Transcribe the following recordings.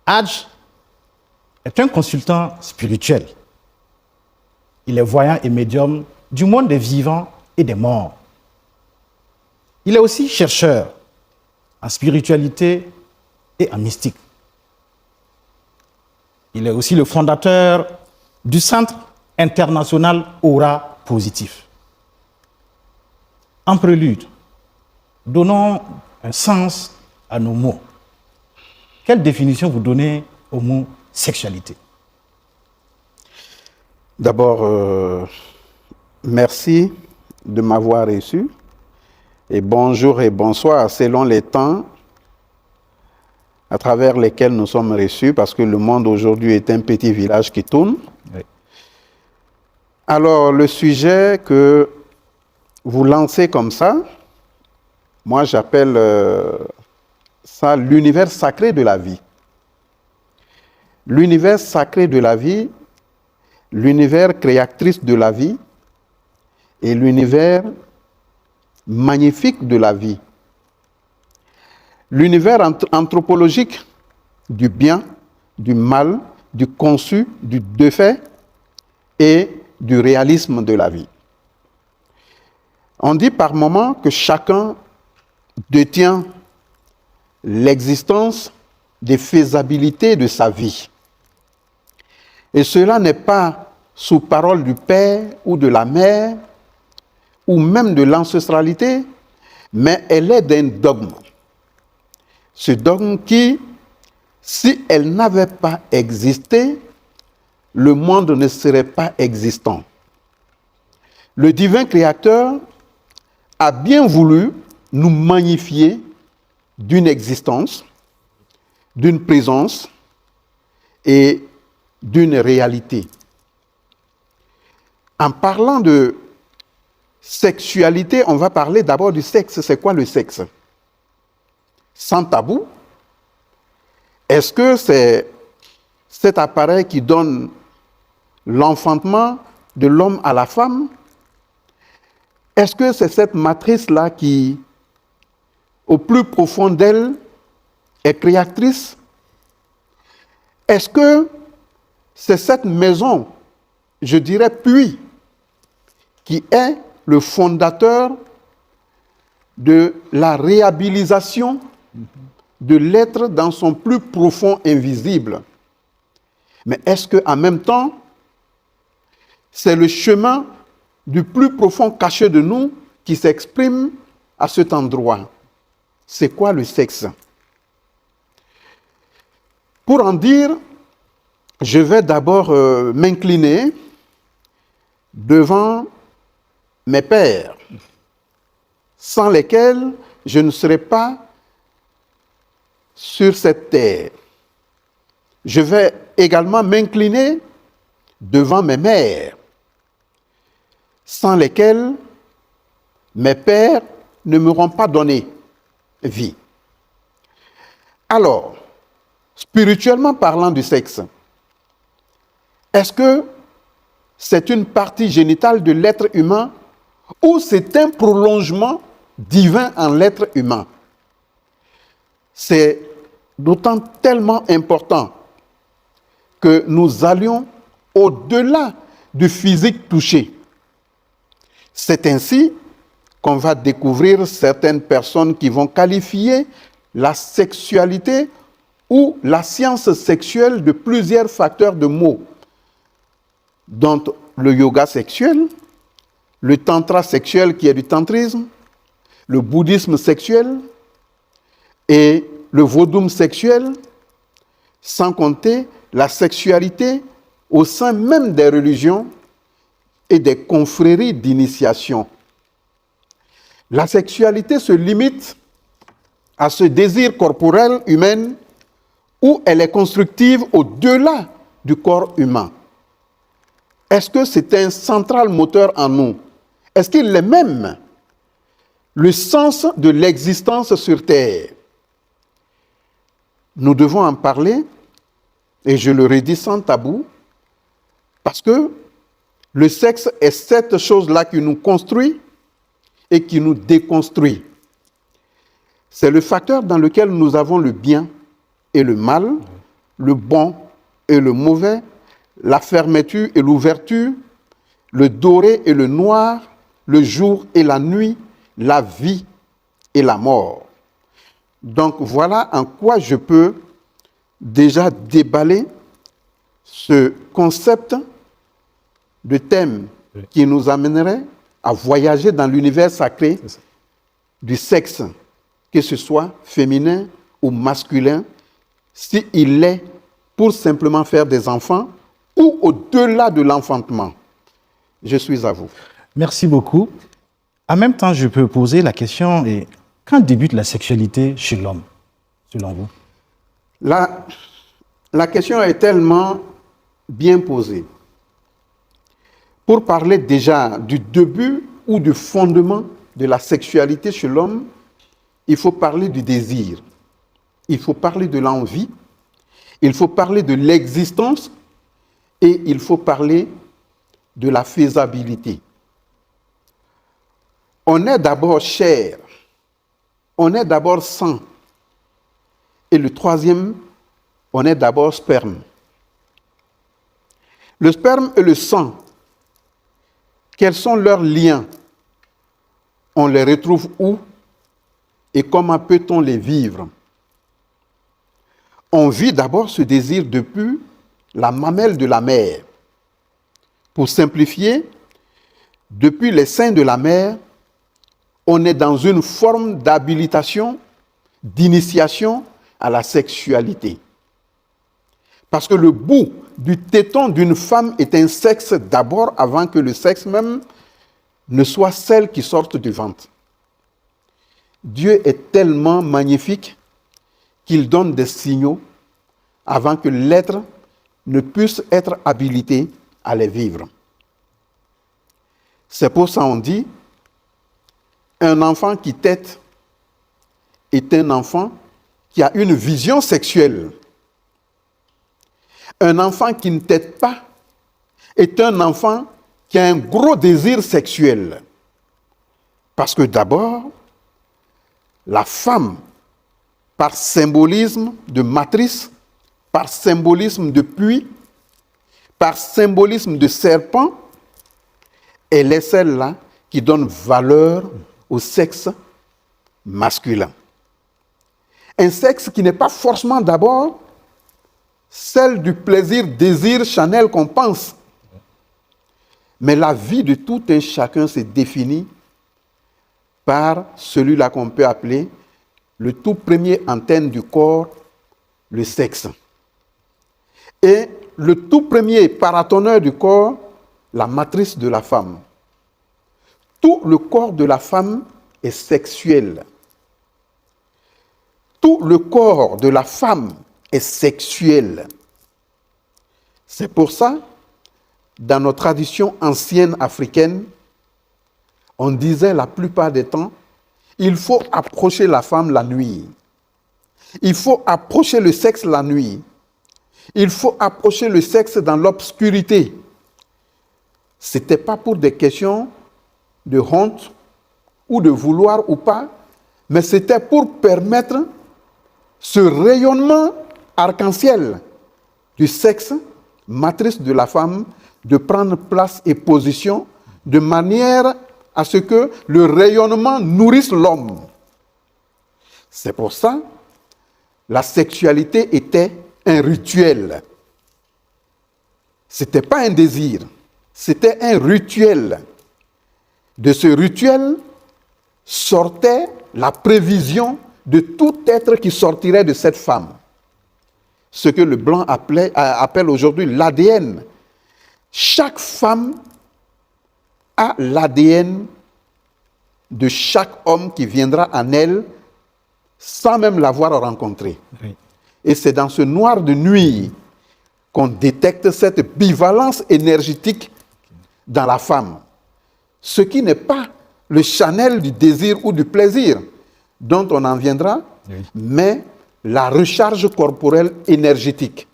Hadj est un consultant spirituel. Il est voyant et médium du monde des vivants et des morts. Il est aussi chercheur en spiritualité et en mystique. Il est aussi le fondateur du Centre international Aura Positif. En prélude, donnons un sens à nos mots. Quelle définition vous donnez au mot sexualité? D'abord, merci de m'avoir reçu. Et bonjour et bonsoir selon les temps à travers lesquels nous sommes reçus, parce que le monde aujourd'hui est un petit village qui tourne. Oui. Alors, le sujet que vous lancez comme ça, moi j'appelle ça l'univers sacré de la vie. L'univers sacré de la vie, l'univers créatrice de la vie et l'univers magnifique de la vie. L'univers anthropologique du bien, du mal, du conçu, du défait et du réalisme de la vie. On dit par moments que chacun détient l'existence des faisabilités de sa vie. Et cela n'est pas sous parole du père ou de la mère ou même de l'ancestralité, mais elle est d'un dogme. Ce dogme qui, si elle n'avait pas existé, le monde ne serait pas existant. Le divin créateur a bien voulu nous magnifier d'une existence, d'une présence et d'une réalité. En parlant de sexualité, on va parler d'abord du sexe. C'est quoi le sexe? Sans tabou, est-ce que c'est cet appareil qui donne l'enfantement de l'homme à la femme? Est-ce que c'est cette matrice-là qui, au plus profond d'elle, est créatrice? Est-ce que c'est cette maison, je dirais puits, qui est le fondateur de la réhabilitation de l'être dans son plus profond invisible? Mais est-ce qu'en même temps, c'est le chemin du plus profond caché de nous qui s'exprime à cet endroit? C'est quoi le sexe? Pour en dire, je vais d'abord m'incliner devant mes pères, sans lesquels je ne serais pas sur cette terre. Je vais également m'incliner devant mes mères, sans lesquelles mes pères ne m'auront pas donné vie. Alors, spirituellement parlant du sexe, est-ce que c'est une partie génitale de l'être humain ou c'est un prolongement divin en l'être humain? C'est d'autant tellement important que nous allions au-delà du physique touché. C'est ainsi qu'on va découvrir certaines personnes qui vont qualifier la sexualité ou la science sexuelle de plusieurs facteurs de mots, dont le yoga sexuel, le tantra sexuel qui est du tantrisme, le bouddhisme sexuel et le vaudou sexuel, sans compter la sexualité au sein même des religions et des confréries d'initiation. La sexualité se limite à ce désir corporel humain où elle est constructive au-delà du corps humain. Est-ce que c'est un central moteur en nous? Est-ce qu'il est même le sens de l'existence sur Terre? Nous devons en parler, et je le redis sans tabou, parce que le sexe est cette chose-là qui nous construit et qui nous déconstruit. C'est le facteur dans lequel nous avons le bien et le mal, le bon et le mauvais, la fermeture et l'ouverture, le doré et le noir, le jour et la nuit, la vie et la mort. Donc voilà en quoi je peux déjà déballer ce concept de thème qui nous amènerait à voyager dans l'univers sacré du sexe, que ce soit féminin ou masculin, s'il est pour simplement faire des enfants ou au-delà de l'enfantement. Je suis à vous. Merci beaucoup. En même temps, je peux poser la question, et quand débute la sexualité chez l'homme, selon vous? La question est tellement bien posée. Pour parler déjà du début ou du fondement de la sexualité chez l'homme, il faut parler du désir, il faut parler de l'envie, il faut parler de l'existence et il faut parler de la faisabilité. On est d'abord chair, on est d'abord sang, et le troisième, on est d'abord sperme. Le sperme et le sang, quels sont leurs liens? On les retrouve où? Et comment peut-on les vivre? On vit d'abord ce désir depuis la mamelle de la mère. Pour simplifier, depuis les seins de la mère, on est dans une forme d'habilitation, d'initiation à la sexualité. Parce que le bout du téton d'une femme est un sexe d'abord avant que le sexe même ne soit celle qui sorte du ventre. Dieu est tellement magnifique qu'il donne des signaux avant que l'être ne puisse être habilité à les vivre. C'est pour ça qu'on dit, un enfant qui tète est un enfant qui a une vision sexuelle. Un enfant qui ne tète pas est un enfant qui a un gros désir sexuel. Parce que d'abord, la femme, par symbolisme de matrice, par symbolisme de puits, par symbolisme de serpent, elle est celle-là qui donne valeur au sexe masculin. Un sexe qui n'est pas forcément d'abord celle du plaisir, désir charnel qu'on pense. Mais la vie de tout un chacun se définit par celui-là qu'on peut appeler le tout premier antenne du corps, le sexe. Et le tout premier paratonneur du corps, la matrice de la femme. Tout le corps de la femme est sexuel. Tout le corps de la femme est sexuel. C'est pour ça, dans nos traditions anciennes africaines, on disait la plupart des temps, il faut approcher la femme la nuit. Il faut approcher le sexe la nuit. Il faut approcher le sexe dans l'obscurité. Ce n'était pas pour des questions de honte ou de vouloir ou pas, mais c'était pour permettre ce rayonnement arc-en-ciel du sexe, matrice de la femme, de prendre place et position de manière à ce que le rayonnement nourrisse l'homme. C'est pour ça que la sexualité était un rituel. Ce n'était pas un désir, c'était un rituel. De ce rituel sortait la prévision de tout être qui sortirait de cette femme. Ce que le blanc appelle aujourd'hui l'ADN. Chaque femme a l'ADN de chaque homme qui viendra en elle sans même l'avoir rencontré. Oui. Et c'est dans ce noir de nuit qu'on détecte cette bivalence énergétique dans la femme. Ce qui n'est pas le channel du désir ou du plaisir, dont on en viendra, oui, mais la recharge corporelle énergétique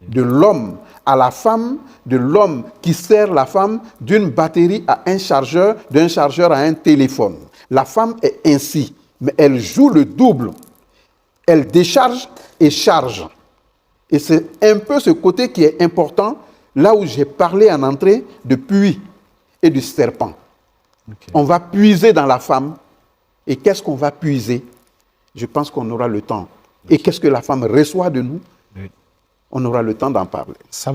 de l'homme à la femme, de l'homme qui sert la femme d'une batterie à un chargeur, d'un chargeur à un téléphone. La femme est ainsi, mais elle joue le double. Elle décharge et charge. Et c'est un peu ce côté qui est important, là où j'ai parlé en entrée de puits et du serpent. Ok. On va puiser dans la femme. Et qu'est-ce qu'on va puiser? Je pense qu'on aura le temps. Et qu'est-ce que la femme reçoit de nous? Oui. On aura le temps d'en parler. Ça